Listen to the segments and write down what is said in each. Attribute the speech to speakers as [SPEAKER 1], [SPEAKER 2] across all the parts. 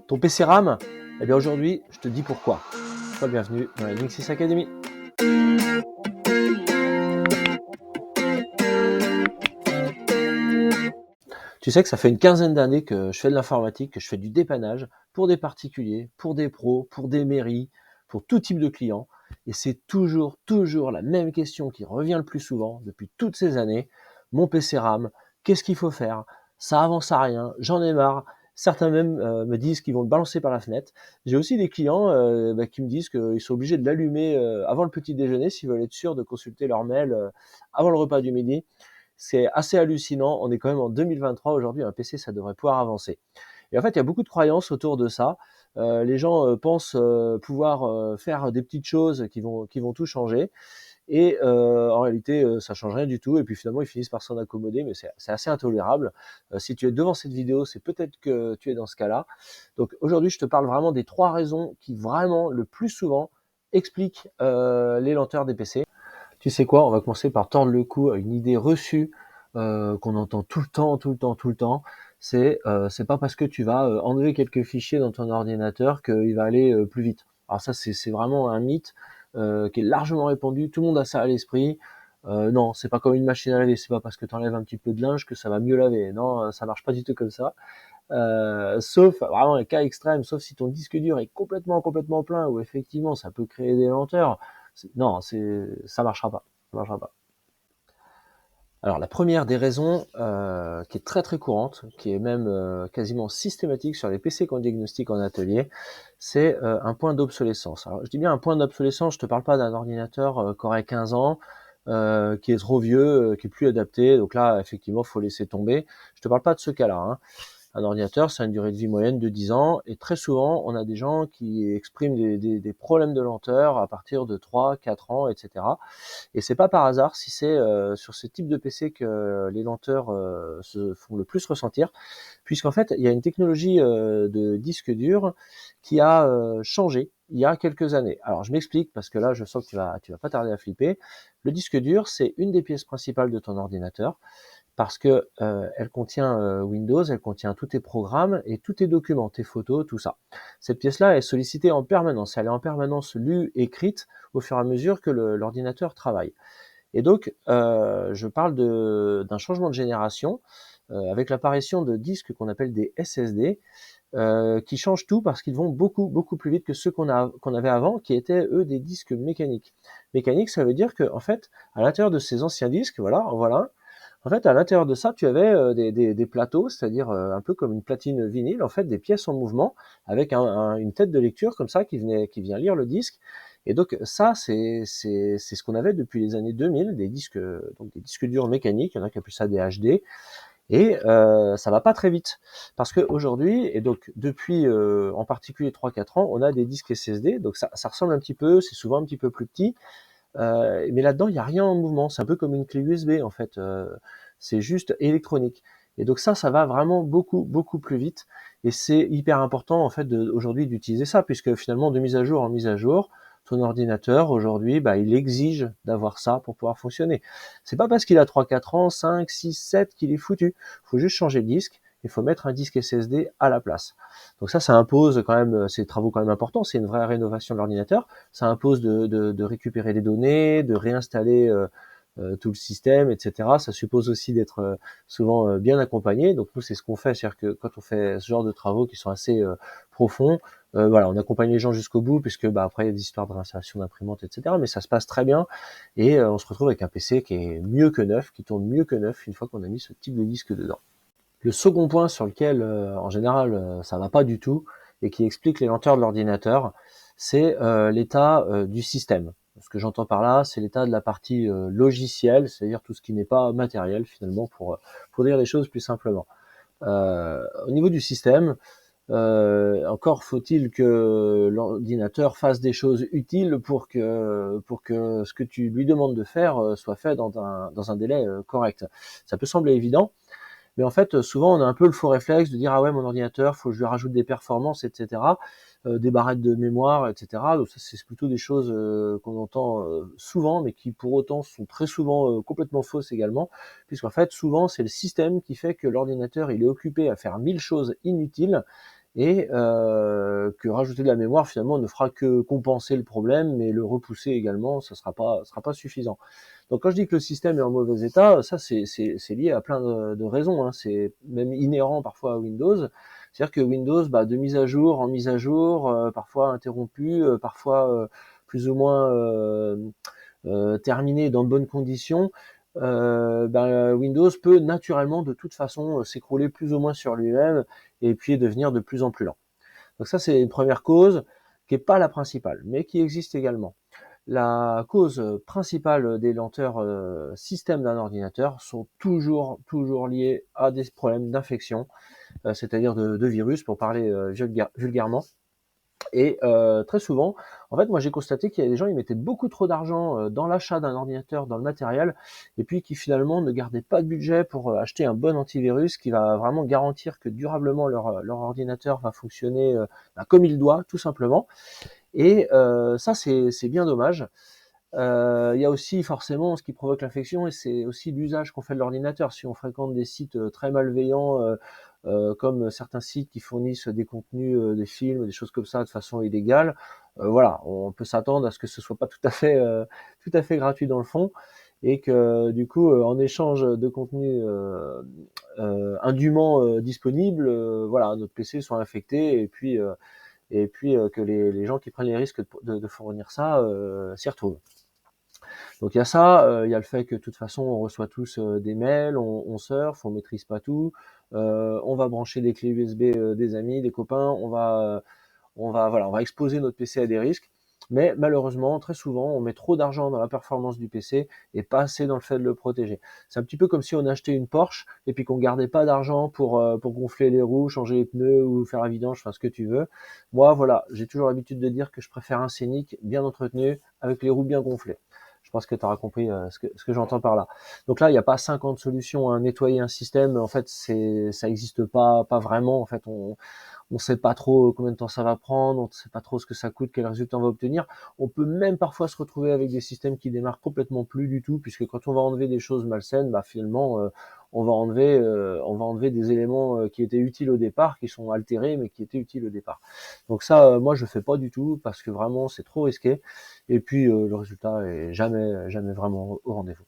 [SPEAKER 1] Ton PC RAM? Eh bien aujourd'hui, je te dis pourquoi. Sois le bienvenu dans la Linksys Academy. Tu sais que ça fait une quinzaine d'années que je fais de l'informatique, que je fais du dépannage pour des particuliers, pour des pros, pour des mairies, pour tout type de clients. Et c'est toujours la même question qui revient le plus souvent depuis toutes ces années. Mon PC RAM, qu'est-ce qu'il faut faire? Ça avance à rien, j'en ai marre. Certains même me disent qu'ils vont le balancer par la fenêtre. J'ai aussi des clients qui me disent qu'ils sont obligés de l'allumer avant le petit déjeuner s'ils veulent être sûrs de consulter leur mail avant le repas du midi. C'est assez hallucinant. On est quand même en 2023 aujourd'hui. Un PC, ça devrait pouvoir avancer. Et en fait, il y a beaucoup de croyances autour de ça. Les gens pensent pouvoir faire des petites choses qui vont tout changer. Et en réalité, ça change rien du tout. Et puis finalement, ils finissent par s'en accommoder, mais c'est assez intolérable. Si tu es devant cette vidéo, c'est peut-être que tu es dans ce cas-là. Donc aujourd'hui, je te parle vraiment des 3 raisons qui vraiment, le plus souvent, expliquent les lenteurs des PC. Tu sais quoi? On va commencer par tordre le cou à une idée reçue qu'on entend tout le temps. C'est pas parce que tu vas enlever quelques fichiers dans ton ordinateur qu'il va aller plus vite. Alors ça, c'est vraiment un mythe qui est largement répandu. Tout le monde a ça à l'esprit. Non, c'est pas comme une machine à laver. C'est pas parce que tu enlèves un petit peu de linge que ça va mieux laver. Non, ça marche pas du tout comme ça. Sauf vraiment un cas extrême, sauf si ton disque dur est complètement plein, où effectivement ça peut créer des lenteurs. Non, ça marchera pas. Ça marchera pas. Alors la première des raisons, qui est très courante, qui est même quasiment systématique sur les PC qu'on diagnostique en atelier, c'est un point d'obsolescence. Alors je dis bien un point d'obsolescence, je te parle pas d'un ordinateur qui aurait 15 ans, qui est trop vieux, qui est plus adapté, donc là effectivement faut laisser tomber. Je te parle pas de ce cas-là, hein. Un ordinateur, ça a une durée de vie moyenne de 10 ans, et très souvent, on a des gens qui expriment des problèmes de lenteur à partir de 3, 4 ans, etc. Et c'est pas par hasard si c'est sur ce type de PC que les lenteurs se font le plus ressentir, puisqu'en fait, il y a une technologie de disque dur qui a changé il y a quelques années. Alors je m'explique parce que là, je sens que tu vas pas tarder à flipper. Le disque dur, c'est une des pièces principales de ton ordinateur parce que elle contient Windows, elle contient tous tes programmes et tous tes documents, tes photos, tout ça. Cette pièce-là est sollicitée en permanence, elle est en permanence lue, écrite au fur et à mesure que l'ordinateur travaille. Et donc, je parle d'un changement de génération avec l'apparition de disques qu'on appelle des SSD, qui changent tout parce qu'ils vont beaucoup plus vite que ceux qu'on avait avant, qui étaient eux des disques mécaniques. Mécanique, ça veut dire que en fait, à l'intérieur de ces anciens disques, voilà, en fait, à l'intérieur de ça, tu avais des plateaux, c'est-à-dire un peu comme une platine vinyle, en fait, des pièces en mouvement avec une tête de lecture comme ça qui vient lire le disque. Et donc ça, c'est ce qu'on avait depuis les années 2000, donc des disques durs mécaniques. Il y en a qui appellent ça des HD. Et ça va pas très vite parce qu'aujourd'hui, et donc depuis en particulier 3-4 ans, on a des disques SSD. Donc ça ressemble un petit peu, c'est souvent un petit peu plus petit. Mais là-dedans, il y a rien en mouvement. C'est un peu comme une clé USB en fait. C'est juste électronique. Et donc ça va vraiment beaucoup plus vite. Et c'est hyper important en fait aujourd'hui d'utiliser ça, puisque finalement de mise à jour en mise à jour, ton ordinateur aujourd'hui, bah, il exige d'avoir ça pour pouvoir fonctionner. C'est pas parce qu'il a 3-4 ans, 5, 6, 7 qu'il est foutu. Il faut juste changer le disque. Il faut mettre un disque SSD à la place. Donc ça impose quand même, c'est des travaux quand même importants. C'est une vraie rénovation de l'ordinateur. Ça impose de récupérer les données, de réinstaller tout le système, etc. Ça suppose aussi d'être souvent bien accompagné. Donc nous, c'est ce qu'on fait, c'est-à-dire que quand on fait ce genre de travaux qui sont assez profonds, voilà, on accompagne les gens jusqu'au bout, puisque bah, après il y a des histoires de réinstallation d'imprimantes, etc. Mais ça se passe très bien, et on se retrouve avec un PC qui est mieux que neuf, qui tourne mieux que neuf une fois qu'on a mis ce type de disque dedans. Le second point sur lequel, en général, ça va pas du tout et qui explique les lenteurs de l'ordinateur, c'est l'état du système. Ce que j'entends par là, c'est l'état de la partie logicielle, c'est-à-dire tout ce qui n'est pas matériel finalement, pour dire les choses plus simplement. Au niveau du système, encore faut-il que l'ordinateur fasse des choses utiles pour que ce que tu lui demandes de faire soit fait dans un délai correct. Ça peut sembler évident, mais en fait, souvent, on a un peu le faux réflexe de dire: «Ah ouais, mon ordinateur, faut que je lui rajoute des performances et cetera, des barrettes de mémoire et cetera». Donc ça, c'est plutôt des choses, qu'on entend, souvent, mais qui pour autant sont très souvent, complètement fausses également. Puisqu'en fait, souvent, c'est le système qui fait que l'ordinateur, il est occupé à faire 1000 choses inutiles et que rajouter de la mémoire finalement ne fera que compenser le problème, mais le repousser également, ça sera pas suffisant. Donc quand je dis que le système est en mauvais état, ça c'est lié à plein de raisons, hein. C'est même inhérent parfois à Windows. C'est-à-dire que Windows, de mise à jour en mise à jour, parfois interrompu, parfois plus ou moins terminé dans de bonnes conditions, Windows peut naturellement de toute façon s'écrouler plus ou moins sur lui-même et puis devenir de plus en plus lent. Donc ça c'est une première cause qui n'est pas la principale, mais qui existe également. La cause principale des lenteurs système d'un ordinateur sont toujours liées à des problèmes d'infection, c'est-à-dire de virus pour parler vulgairement. Et très souvent, en fait, moi j'ai constaté qu'il y a des gens, ils mettaient beaucoup trop d'argent dans l'achat d'un ordinateur, dans le matériel, et puis qui finalement ne gardaient pas de budget pour acheter un bon antivirus qui va vraiment garantir que durablement leur ordinateur va fonctionner comme il doit, tout simplement. Et ça, c'est bien dommage. Il y a aussi forcément ce qui provoque l'infection, et c'est aussi l'usage qu'on fait de l'ordinateur. Si on fréquente des sites très malveillants, comme certains sites qui fournissent des contenus, des films, des choses comme ça de façon illégale, voilà, on peut s'attendre à ce que ce soit pas tout à fait gratuit dans le fond, et que du coup, en échange de contenu indûment disponible, voilà, notre PC soit infecté, et puis que les gens qui prennent les risques de fournir ça s'y retrouvent. Donc il y a ça, il y a le fait que de toute façon on reçoit tous des mails, on surfe, on maîtrise pas tout, on va brancher des clés USB des amis, des copains, on va exposer notre PC à des risques. Mais malheureusement, très souvent, on met trop d'argent dans la performance du PC et pas assez dans le fait de le protéger. C'est un petit peu comme si on achetait une Porsche et puis qu'on gardait pas d'argent pour gonfler les roues, changer les pneus ou faire un vidange, enfin ce que tu veux. Moi, voilà, j'ai toujours l'habitude de dire que je préfère un Scénic bien entretenu avec les roues bien gonflées. Je pense que tu auras compris ce que j'entends par là. Donc là, il n'y a pas 50 solutions à nettoyer un système. En fait, ça n'existe pas vraiment. En fait, on sait pas trop combien de temps ça va prendre, on sait pas trop ce que ça coûte, quel résultat on va obtenir. On peut même parfois se retrouver avec des systèmes qui démarrent complètement plus du tout, puisque quand on va enlever des choses malsaines, finalement, on va enlever des éléments qui étaient utiles au départ, qui sont altérés, mais qui étaient utiles au départ. Donc ça, moi, je fais pas du tout, parce que vraiment, c'est trop risqué. Et puis, le résultat est jamais vraiment au rendez-vous.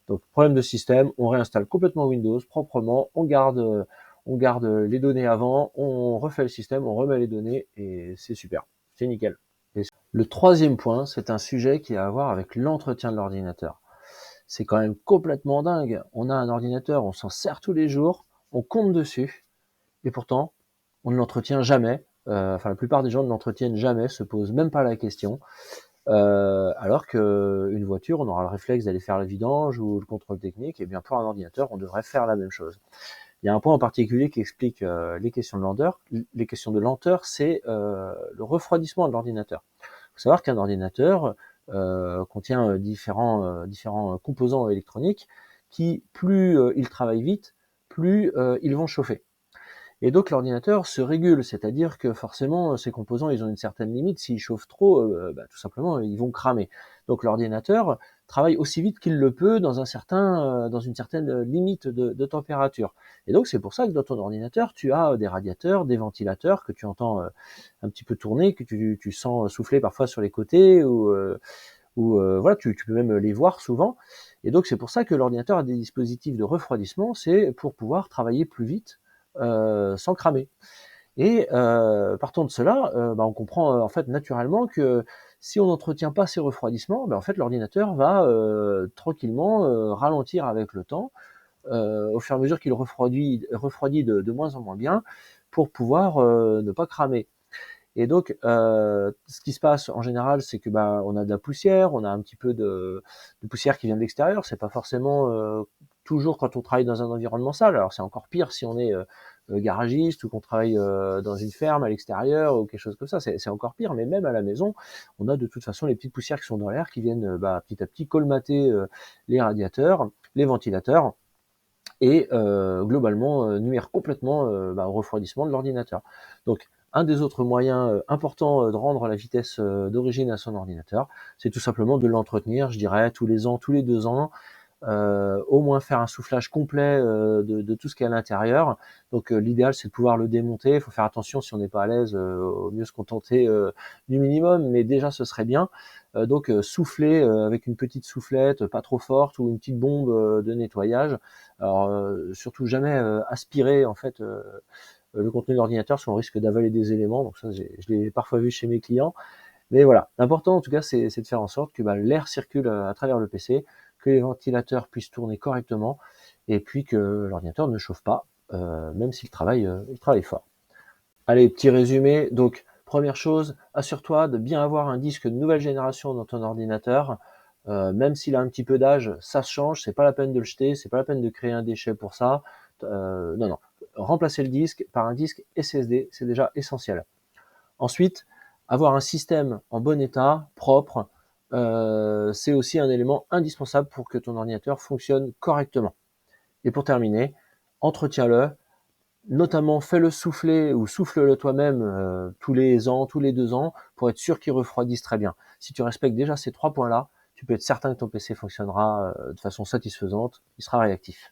[SPEAKER 1] Donc, problème de système, on réinstalle complètement Windows proprement, on garde les données avant, on refait le système, on remet les données et c'est super, c'est nickel. Le troisième point, c'est un sujet qui a à voir avec l'entretien de l'ordinateur. C'est quand même complètement dingue. On a un ordinateur, on s'en sert tous les jours, on compte dessus, et pourtant, on ne l'entretient jamais. La plupart des gens ne l'entretiennent jamais, se posent même pas la question. Alors qu'une voiture, on aura le réflexe d'aller faire le vidange ou le contrôle technique, et bien pour un ordinateur, on devrait faire la même chose. Il y a un point en particulier qui explique les questions de lenteur. Les questions de lenteur, c'est le refroidissement de l'ordinateur. Il faut savoir qu'un ordinateur contient différents composants électroniques qui, plus ils travaillent vite, plus ils vont chauffer. Et donc l'ordinateur se régule, c'est-à-dire que forcément ces composants ils ont une certaine limite, s'ils chauffent trop, tout simplement ils vont cramer. Donc l'ordinateur travaille aussi vite qu'il le peut dans dans une certaine limite de température. Et donc c'est pour ça que dans ton ordinateur tu as des radiateurs, des ventilateurs que tu entends un petit peu tourner, que tu sens souffler parfois sur les côtés ou voilà, tu peux même les voir souvent. Et donc c'est pour ça que l'ordinateur a des dispositifs de refroidissement, c'est pour pouvoir travailler plus vite sans cramer. Et partant de cela, on comprend en fait naturellement que si on n'entretient pas ces refroidissements, en fait l'ordinateur va tranquillement ralentir avec le temps, au fur et à mesure qu'il refroidit de moins en moins bien, pour pouvoir ne pas cramer. Et donc, ce qui se passe en général, c'est que on a de la poussière, on a un petit peu de poussière qui vient de l'extérieur. C'est pas forcément toujours quand on travaille dans un environnement sale. Alors c'est encore pire si on est garagiste ou qu'on travaille dans une ferme à l'extérieur ou quelque chose comme ça. C'est encore pire. Mais même à la maison, on a de toute façon les petites poussières qui sont dans l'air qui viennent petit à petit colmater les radiateurs, les ventilateurs et globalement nuire complètement au refroidissement de l'ordinateur. Donc un des autres moyens importants de rendre la vitesse d'origine à son ordinateur, c'est tout simplement de l'entretenir, je dirais tous les ans, tous les 2 ans, au moins faire un soufflage complet de tout ce qui est à l'intérieur. Donc l'idéal c'est de pouvoir le démonter. Il faut faire attention si on n'est pas à l'aise, au mieux se contenter du minimum, mais déjà ce serait bien. Donc souffler avec une petite soufflette, pas trop forte, ou une petite bombe de nettoyage. Alors surtout jamais aspirer en fait le contenu de l'ordinateur, parce qu'on risque d'avaler des éléments. Donc ça, je l'ai parfois vu chez mes clients. Mais voilà, l'important en tout cas, c'est de faire en sorte que l'air circule à travers le PC, que les ventilateurs puissent tourner correctement, et puis que l'ordinateur ne chauffe pas, même s'il il travaille fort. Allez, petit résumé. Donc, première chose, assure-toi de bien avoir un disque de nouvelle génération dans ton ordinateur. Même s'il a un petit peu d'âge, ça se change, c'est pas la peine de le jeter, c'est pas la peine de créer un déchet pour ça. Non, non. Remplacer le disque par un disque SSD, c'est déjà essentiel. Ensuite, avoir un système en bon état, propre, c'est aussi un élément indispensable pour que ton ordinateur fonctionne correctement. Et pour terminer, entretiens-le, notamment fais-le souffler ou souffle-le toi-même tous les ans, tous les 2 ans, pour être sûr qu'il refroidisse très bien. Si tu respectes déjà ces 3 points-là, tu peux être certain que ton PC fonctionnera de façon satisfaisante, il sera réactif.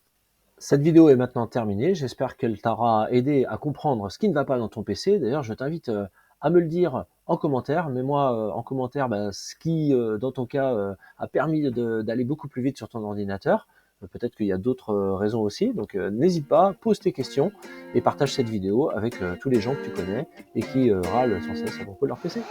[SPEAKER 1] Cette vidéo est maintenant terminée, j'espère qu'elle t'aura aidé à comprendre ce qui ne va pas dans ton PC. D'ailleurs, je t'invite à me le dire en commentaire. Mets-moi en commentaire ce qui, dans ton cas, a permis d'aller beaucoup plus vite sur ton ordinateur. Peut-être qu'il y a d'autres raisons aussi, donc n'hésite pas, pose tes questions et partage cette vidéo avec tous les gens que tu connais et qui râlent sans cesse à propos de leur PC.